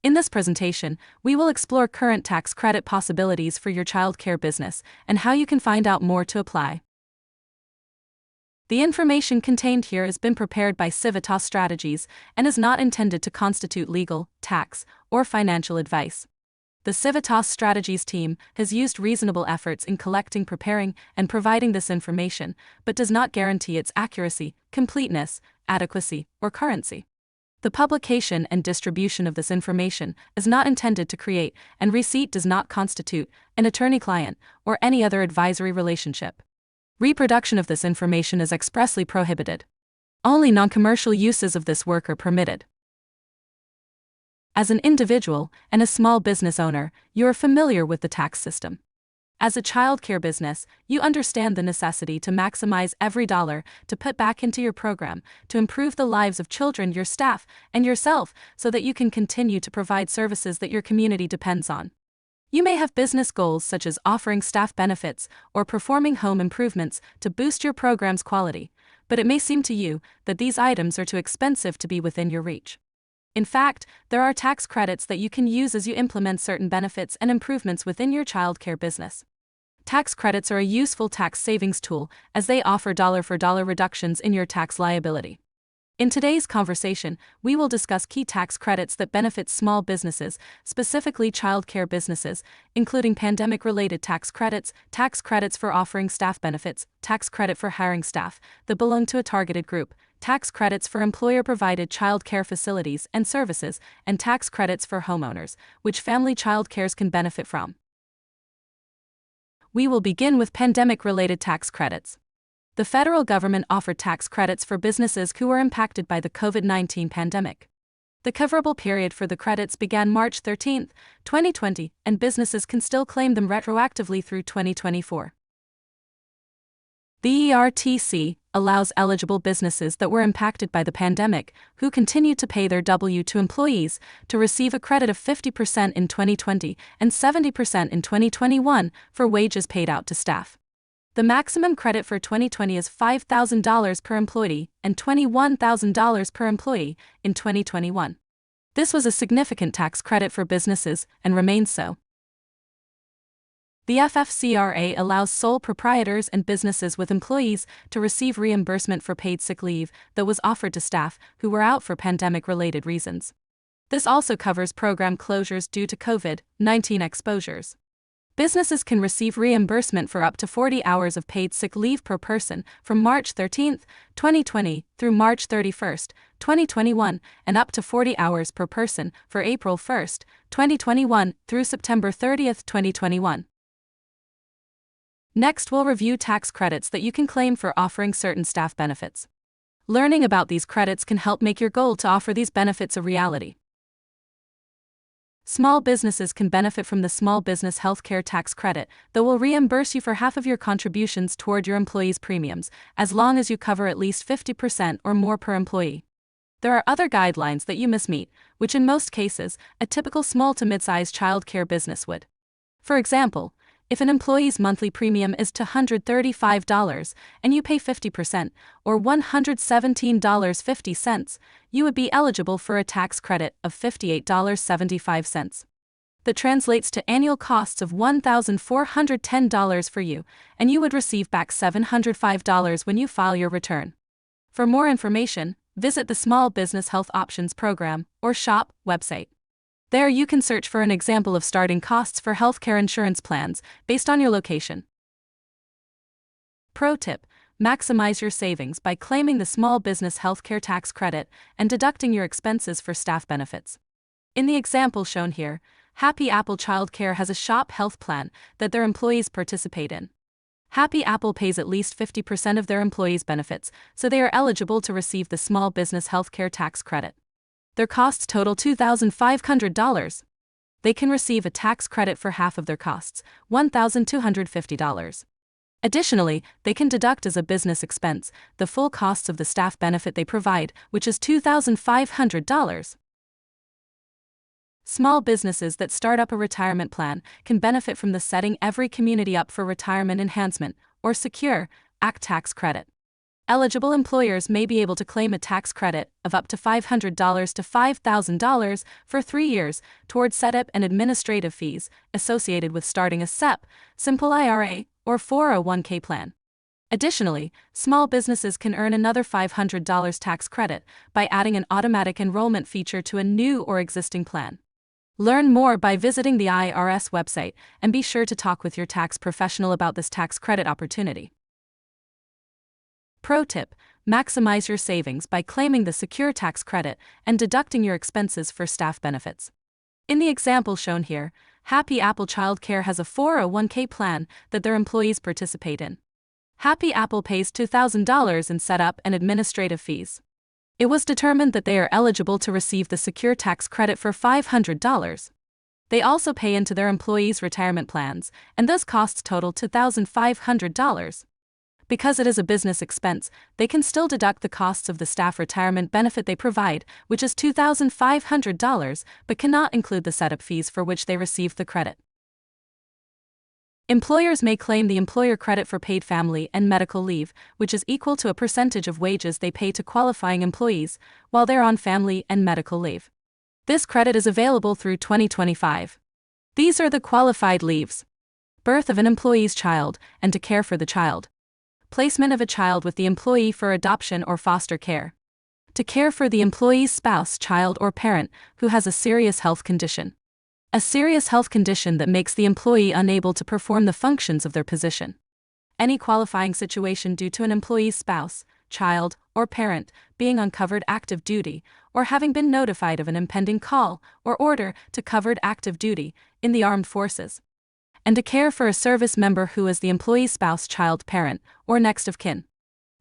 In this presentation, we will explore current tax credit possibilities for your childcare business and how you can find out more to apply. The information contained here has been prepared by Civitas Strategies and is not intended to constitute legal, tax, or financial advice. The Civitas Strategies team has used reasonable efforts in collecting, preparing, and providing this information, but does not guarantee its accuracy, completeness, adequacy, or currency. The publication and distribution of this information is not intended to create, and receipt does not constitute, an attorney-client, or any other advisory relationship. Reproduction of this information is expressly prohibited. Only non-commercial uses of this work are permitted. As an individual and a small business owner, you are familiar with the tax system. As a childcare business, you understand the necessity to maximize every dollar to put back into your program to improve the lives of children, your staff, and yourself so that you can continue to provide services that your community depends on. You may have business goals such as offering staff benefits or performing home improvements to boost your program's quality, but it may seem to you that these items are too expensive to be within your reach. In fact, there are tax credits that you can use as you implement certain benefits and improvements within your childcare business. Tax credits are a useful tax savings tool as they offer dollar-for-dollar reductions in your tax liability. In today's conversation, we will discuss key tax credits that benefit small businesses, specifically childcare businesses, including pandemic-related tax credits for offering staff benefits, tax credit for hiring staff that belong to a targeted group, tax credits for employer-provided childcare facilities and services, and tax credits for homeowners, which family childcares can benefit from. We will begin with pandemic-related tax credits. The federal government offered tax credits for businesses who were impacted by the COVID-19 pandemic. The coverable period for the credits began March 13, 2020, and businesses can still claim them retroactively through 2024. The ERTC allows eligible businesses that were impacted by the pandemic, who continue to pay their W-2 employees, to receive a credit of 50% in 2020 and 70% in 2021 for wages paid out to staff. The maximum credit for 2020 is $5,000 per employee and $21,000 per employee in 2021. This was a significant tax credit for businesses and remains so. The FFCRA allows sole proprietors and businesses with employees to receive reimbursement for paid sick leave that was offered to staff who were out for pandemic-related reasons. This also covers program closures due to COVID-19 exposures. Businesses can receive reimbursement for up to 40 hours of paid sick leave per person from March 13, 2020 through March 31, 2021, and up to 40 hours per person for April 1, 2021 through September 30, 2021. Next, we'll review tax credits that you can claim for offering certain staff benefits. Learning about these credits can help make your goal to offer these benefits a reality. Small businesses can benefit from the Small Business Healthcare Tax Credit that will reimburse you for half of your contributions toward your employees' premiums, as long as you cover at least 50% or more per employee. There are other guidelines that you must meet, which in most cases, a typical small to mid-sized childcare business would. For example, if an employee's monthly premium is $235 and you pay 50%, or $117.50, you would be eligible for a tax credit of $58.75. That translates to annual costs of $1,410 for you, and you would receive back $705 when you file your return. For more information, visit the Small Business Health Options Program, or SHOP, website. There you can search for an example of starting costs for healthcare insurance plans based on your location. Pro tip: maximize your savings by claiming the Small Business Healthcare Tax Credit and deducting your expenses for staff benefits. In the example shown here, Happy Apple Childcare has a SHOP health plan that their employees participate in. Happy Apple pays at least 50% of their employees' benefits, so they are eligible to receive the Small Business Healthcare Tax Credit. Their costs total $2,500. They can receive a tax credit for half of their costs, $1,250. Additionally, they can deduct as a business expense the full costs of the staff benefit they provide, which is $2,500. Small businesses that start up a retirement plan can benefit from the Setting Every Community Up for Retirement Enhancement, or SECURE, Act tax credit. Eligible employers may be able to claim a tax credit of up to $500 to $5,000 for 3 years towards setup and administrative fees associated with starting a SEP, simple IRA, or 401k plan. Additionally, small businesses can earn another $500 tax credit by adding an automatic enrollment feature to a new or existing plan. Learn more by visiting the IRS website and be sure to talk with your tax professional about this tax credit opportunity. Pro tip: maximize your savings by claiming the secure tax credit and deducting your expenses for staff benefits. In the example shown here, Happy Apple Child Care has a 401k plan that their employees participate in. Happy Apple pays $2,000 in setup and administrative fees. It was determined that they are eligible to receive the secure tax credit for $500. They also pay into their employees' retirement plans, and those costs total $2,500. Because it is a business expense, they can still deduct the costs of the staff retirement benefit they provide, which is $2,500, but cannot include the setup fees for which they received the credit. Employers may claim the employer credit for paid family and medical leave, which is equal to a percentage of wages they pay to qualifying employees while they're on family and medical leave. This credit is available through 2025. These are the qualified leaves: birth of an employee's child and to care for the child, placement of a child with the employee for adoption or foster care, to care for the employee's spouse, child, or parent who has a serious health condition. A serious health condition that makes the employee unable to perform the functions of their position. Any qualifying situation due to an employee's spouse, child, or parent being on covered active duty, or having been notified of an impending call or order to covered active duty in the armed forces. And to care for a service member who is the employee's spouse, child, parent, or next of kin.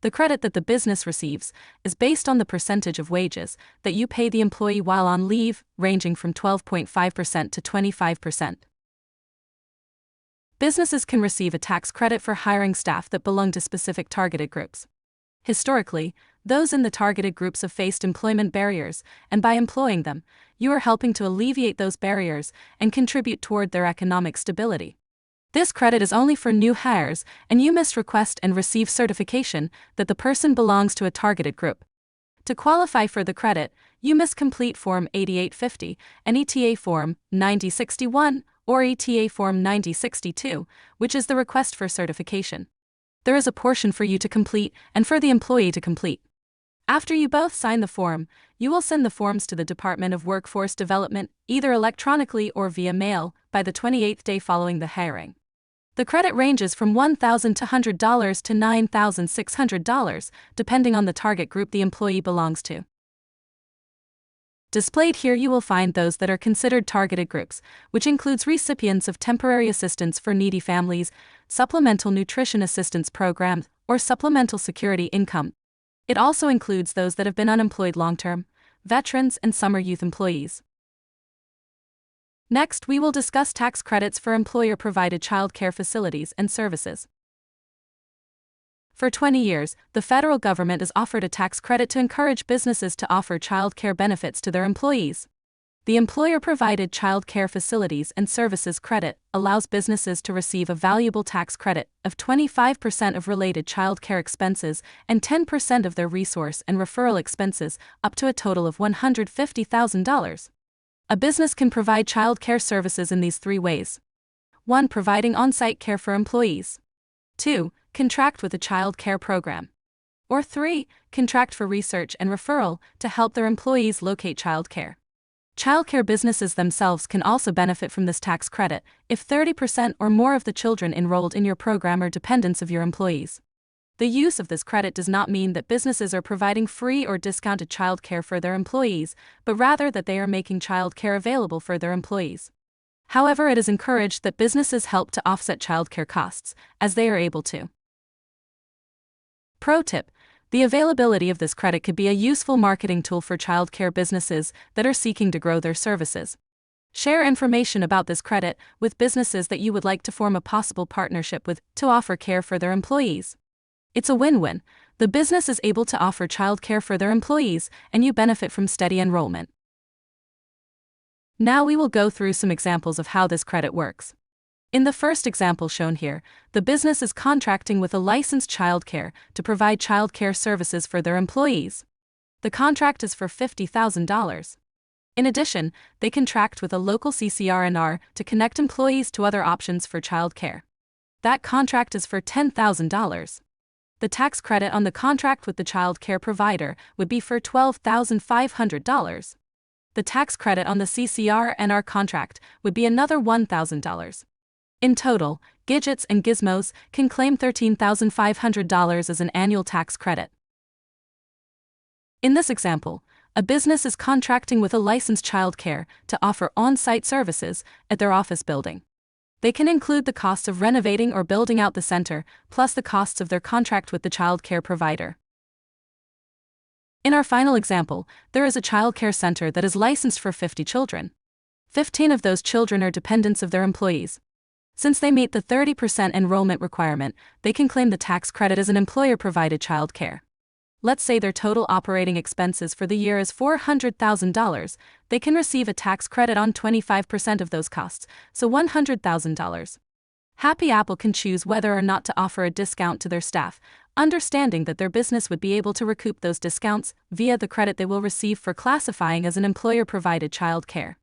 The credit that the business receives is based on the percentage of wages that you pay the employee while on leave, ranging from 12.5% to 25%. Businesses can receive a tax credit for hiring staff that belong to specific targeted groups. Historically, those in the targeted groups have faced employment barriers, and by employing them, you are helping to alleviate those barriers and contribute toward their economic stability. This credit is only for new hires, and you must request and receive certification that the person belongs to a targeted group. To qualify for the credit, you must complete Form 8850 and ETA Form 9061 or ETA Form 9062, which is the request for certification. There is a portion for you to complete and for the employee to complete. After you both sign the form, you will send the forms to the Department of Workforce Development, either electronically or via mail, by the 28th day following the hiring. The credit ranges from $1,200 to $9,600, depending on the target group the employee belongs to. Displayed here you will find those that are considered targeted groups, which includes recipients of temporary assistance for needy families, supplemental nutrition assistance programs, or supplemental security income. It also includes those that have been unemployed long-term, veterans, and summer youth employees. Next, we will discuss tax credits for employer-provided child care facilities and services. For 20 years, the federal government has offered a tax credit to encourage businesses to offer child care benefits to their employees. The employer-provided child care facilities and services credit allows businesses to receive a valuable tax credit of 25% of related child care expenses and 10% of their resource and referral expenses, up to a total of $150,000. A business can provide child care services in these 3 ways. 1. Providing on-site care for employees. 2. Contract with a child care program. Or 3. Contract for research and referral to help their employees locate child care. Childcare businesses themselves can also benefit from this tax credit if 30% or more of the children enrolled in your program are dependents of your employees. The use of this credit does not mean that businesses are providing free or discounted child care for their employees, but rather that they are making child care available for their employees. However, it is encouraged that businesses help to offset child care costs, as they are able to. Pro tip: the availability of this credit could be a useful marketing tool for child care businesses that are seeking to grow their services. Share information about this credit with businesses that you would like to form a possible partnership with to offer care for their employees. It's a win-win. The business is able to offer child care for their employees, and you benefit from steady enrollment. Now we will go through some examples of how this credit works. In the first example shown here, the business is contracting with a licensed childcare to provide childcare services for their employees. The contract is for $50,000. In addition, they contract with a local CCR&R to connect employees to other options for childcare. That contract is for $10,000. The tax credit on the contract with the child care provider would be for $12,500. The tax credit on the CCR&R contract would be another $1,000. In total, Gidgets and Gizmos can claim $13,500 as an annual tax credit. In this example, a business is contracting with a licensed child care to offer on-site services at their office building. They can include the costs of renovating or building out the center, plus the costs of their contract with the child care provider. In our final example, there is a child care center that is licensed for 50 children. 15 of those children are dependents of their employees. Since they meet the 30% enrollment requirement, they can claim the tax credit as an employer-provided child care. Let's say their total operating expenses for the year is $400,000, they can receive a tax credit on 25% of those costs, so $100,000. Happy Apple can choose whether or not to offer a discount to their staff, understanding that their business would be able to recoup those discounts via the credit they will receive for classifying as an employer-provided child care.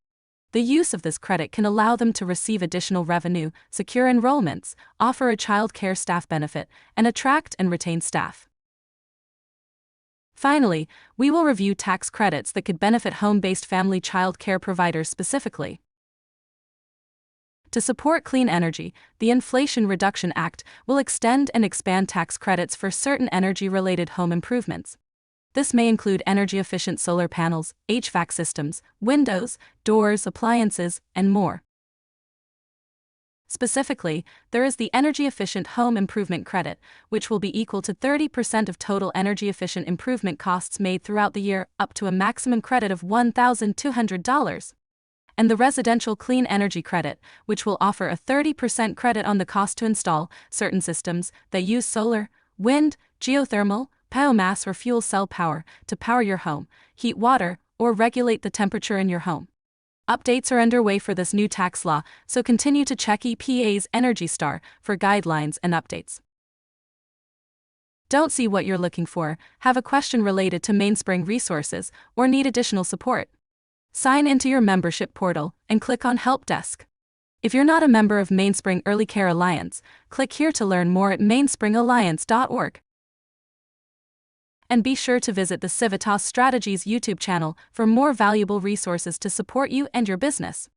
The use of this credit can allow them to receive additional revenue, secure enrollments, offer a child care staff benefit, and attract and retain staff. Finally, we will review tax credits that could benefit home-based family child care providers specifically. To support clean energy, the Inflation Reduction Act will extend and expand tax credits for certain energy-related home improvements. This may include energy-efficient solar panels, HVAC systems, windows, doors, appliances, and more. Specifically, there is the Energy Efficient Home Improvement Credit, which will be equal to 30% of total energy-efficient improvement costs made throughout the year, up to a maximum credit of $1,200. And the Residential Clean Energy Credit, which will offer a 30% credit on the cost to install certain systems that use solar, wind, geothermal, biomass or fuel cell power to power your home, heat water, or regulate the temperature in your home. Updates are underway for this new tax law, so continue to check EPA's Energy Star for guidelines and updates. Don't see what you're looking for, have a question related to Mainspring resources, or need additional support? Sign into your membership portal and click on Help Desk. If you're not a member of Mainspring Early Care Alliance, click here to learn more at mainspringalliance.org. And be sure to visit the Civitas Strategies YouTube channel for more valuable resources to support you and your business.